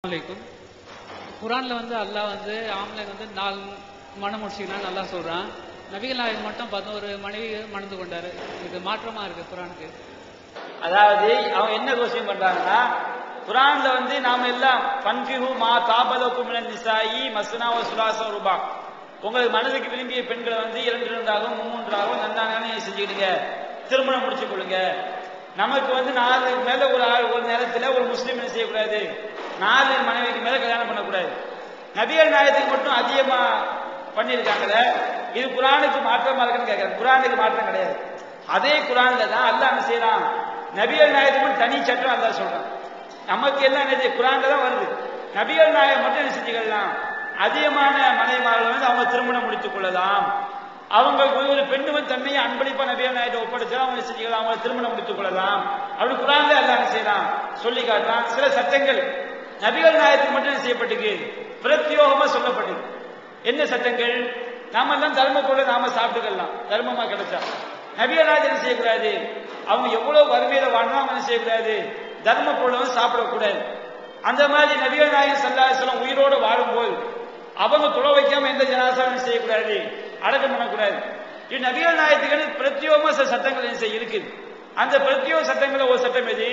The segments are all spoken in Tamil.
அலைக்கும். குரான்ல அல்லாஹ் ஆம்பளைங்க 4 மனம் முடிச்சுக்கலாம் நல்லா சொல்றான். நபிகள் நாயகம் மட்டும் 11 மனைவி மணந்து கொண்டாரு. இது மாற்றமா இருக்கு குரானுக்கு. அதாவது அவங்க என்ன கொஸ்டின் பண்றாங்கன்னா, குரான்ல நாம எல்லாம் ஃபன்ஃபிஹு மா தாபலக்கும் மினன் நிசாயி மஸ்னா வ சுலாச ரூபா, உங்களுக்கு மனதுக்கு விரும்பிய பெண்களை 2 2ஆகவும் 3 நன்னானே செஞ்சுக்கிடுங்க, திருமணம் முடிச்சு கொள்ளுங்க. நமக்கு 4 மேல ஒரு நேரத்தில் ஒரு முஸ்லீம் என்ன செய்யக்கூடாது, 4 மனைவிக்கு மேல கல்யாணம் பண்ணக்கூடாது. நபிகள் நாயகத்துக்கு மட்டும் அதிகமா பண்ணியிருக்காங்கல்ல, இது குரானுக்கு மாற்றமா இருக்குன்னு கேட்கிறேன். குரானுக்கு மாற்றம் கிடையாது. அதே குரான்ல தான் அல்லாஹ் என்ன செய்யறான், நபிகள் நாயகத்துக்கு தனி சட்டம் அல்லாஹ் சொல்றான். நமக்கு எல்லாம் என்ன குரான்ல தான் வருது. நபிகள் நாயகம் மட்டும் என்ன செஞ்சுக்கலாம், அதிகமான மனைவிமார்கள் அவங்க திருமணம் முடித்துக் கொள்ளலாம். அவங்களுக்கு ஒரு பெண்ணு தன்மையை அன்பளிப்பா நபிகள் நாயகத்தை ஒப்படைச்சா அவங்க செஞ்சுக்கலாம், அவங்க திருமணம் முடித்துக் கொள்ளலாம். அப்படி குரான்ல அல்லாஹ் என்ன செய்யறான் சொல்லி காட்டுறான். சில சட்டங்கள் நபிகள் நாயகத்துக்கு மட்டும் என்ன செய்யப்பட்டிருக்கு, பிரத்யோகமா சொல்லப்பட்டிருக்கு. என்ன சட்டங்கள்? நாம எல்லாம் தர்ம பொருளை நாம சாப்பிட்டுக்கலாம், தர்மமா கிடைச்சா. நபிகள் நாயகம் என்ன செய்யக்கூடாது, அவங்க எவ்வளவு வறுமையில வாழ்ந்தா அவங்க என்ன செய்யக்கூடாது, தர்ம பொருளை சாப்பிடக்கூடாது. அந்த மாதிரி நபிகள் நாயகம் ஸல்லல்லாஹு அலைஹி வஸல்லம் உயிரோடு வாழும்போது அவங்க தொலை வைக்காம எந்த ஜனாசாவும் செய்யக்கூடாது, அடக்கம் பண்ணக்கூடாது. இது நபிகள் நாயகத்துக்கு பிரத்யோகமா சில சட்டங்கள் என்ன இருக்குது. அந்த பிரத்யோக சட்டங்கள ஒரு சட்டம் எது,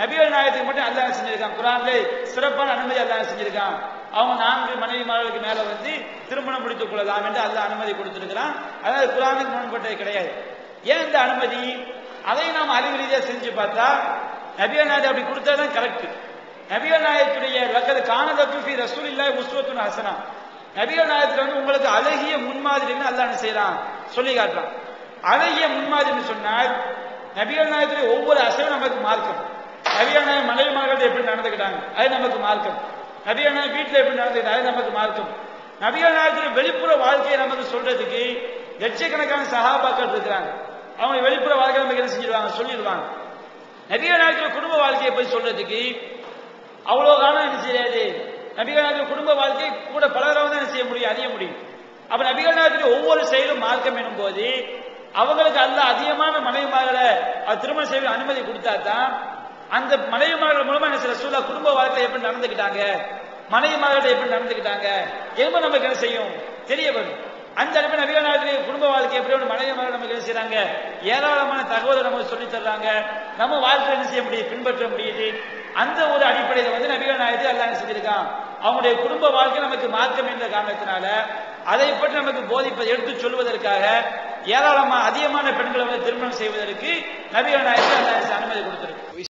நபிகள் நாயகத்துக்கு மட்டும் அல்லாஹ் செஞ்சிருக்கான். குரான்ல சிறப்பான அனுமதி அல்லாஹ் செஞ்சிருக்கான். அவங்க 4 மனைவிமார்களுக்கு மேல திருமணம் முடித்துக் கொள்ளலாம் என்று அல்லாஹ் அனுமதி கொடுத்திருக்கிறான். அதாவது குரானுக்கு முன்பட்டது கிடையாது. ஏன் இந்த அனுமதி? அதை நாம் அறிவு ரீதியா செஞ்சு பார்த்தா நபிகள் நாயகம் அப்படி கொடுத்தாதான் கரெக்ட். நபிகள் நாயகத்துடைய லக்கது கானலக்கும் ஃபீ ரசூலில்லாஹி உஸ்வத்துன் ஹஸனா, நபிகள் நாயகத்துல உங்களுக்கு அழகிய முன்மாதிரின்னு அல்லாஹ் என்ன செய்யறான் சொல்லி காட்டுறான். அழகிய முன்மாதிரின்னு சொன்னால் நபிகள் நாயகத்துடைய ஒவ்வொரு அசைவும் நமக்கு மார்க்கம். நபிகள் நாயகம் மனைவிமார்கள் எப்படி நடந்துக்கிட்டாங்க அது நமக்கு மார்க்கம். நபிகள் நாயகம் வீட்டில் எப்படி நடந்துக்கிட்டாங்க அது நமக்கு மார்க்கம். நபிகள் நாயகத்துடைய வெளிப்புற வாழ்க்கையை நமக்கு சொல்றதுக்கு லட்சக்கணக்கான சஹாபாக்கள் இருக்கிறாங்க. அவங்க வெளிப்புற வாழ்க்கை நமக்கு என்ன செஞ்சிருவாங்க, சொல்லிடுவாங்க. நபிகள் நாயகத்துடைய குடும்ப வாழ்க்கையை பற்றி சொல்றதுக்கு அவ்வளவு காலம் என்ன செய்யாது. நபிகள் நாயகத்துடைய குடும்ப வாழ்க்கை கூட பலராக தான் என்ன செய்ய முடியும், அறிய முடியும். அப்ப நபிகள் நாயகத்துடைய ஒவ்வொரு செயலும் மார்க்கம் எனும் போது அவங்களுக்கு அல்லாஹ் அதிகமான மனைவிமார்களை திருமணம் செய்ய அனுமதி கொடுத்தா தான் அந்த மனைவிமார்கள் மூலமா என்ன செய்ய ரசூலுல்லாஹ் குடும்ப வாழ்க்கை எப்படி நடந்துக்கிட்டாங்க, மனைவிமார்கள் எப்படி நடந்துக்கிட்டாங்க என்பது நமக்கு என்ன செய்யும், தெரிய வரும். அந்த அடிப்படை நபிகள் நாயகத்துடைய குடும்ப வாழ்க்கை எப்படி மனைவிமார்கள் நமக்கு என்ன செய்யறாங்க, ஏராளமான தகவலை நமக்கு சொல்லி தர்றாங்க. நம்ம வாழ்க்கையை என்ன செய்ய முடியுது, பின்பற்ற முடியுது. அந்த ஒரு அடிப்படையில் நபிகள் நாயகத்தை அல்லாஹ் என்ன செஞ்சிருக்கான், அவங்களுடைய குடும்ப வாழ்க்கை நமக்கு மார்க்கம் என்ற காரணத்தினால அதை பற்றி நமக்கு போதிப்பதை எடுத்து சொல்வதற்காக ஏராளமான அதிகமான பெண்களை திருமணம் செய்வதற்கு நபிகள் நாயகத்தை அல்லாஹ் அனுமதி கொடுத்திருக்கு.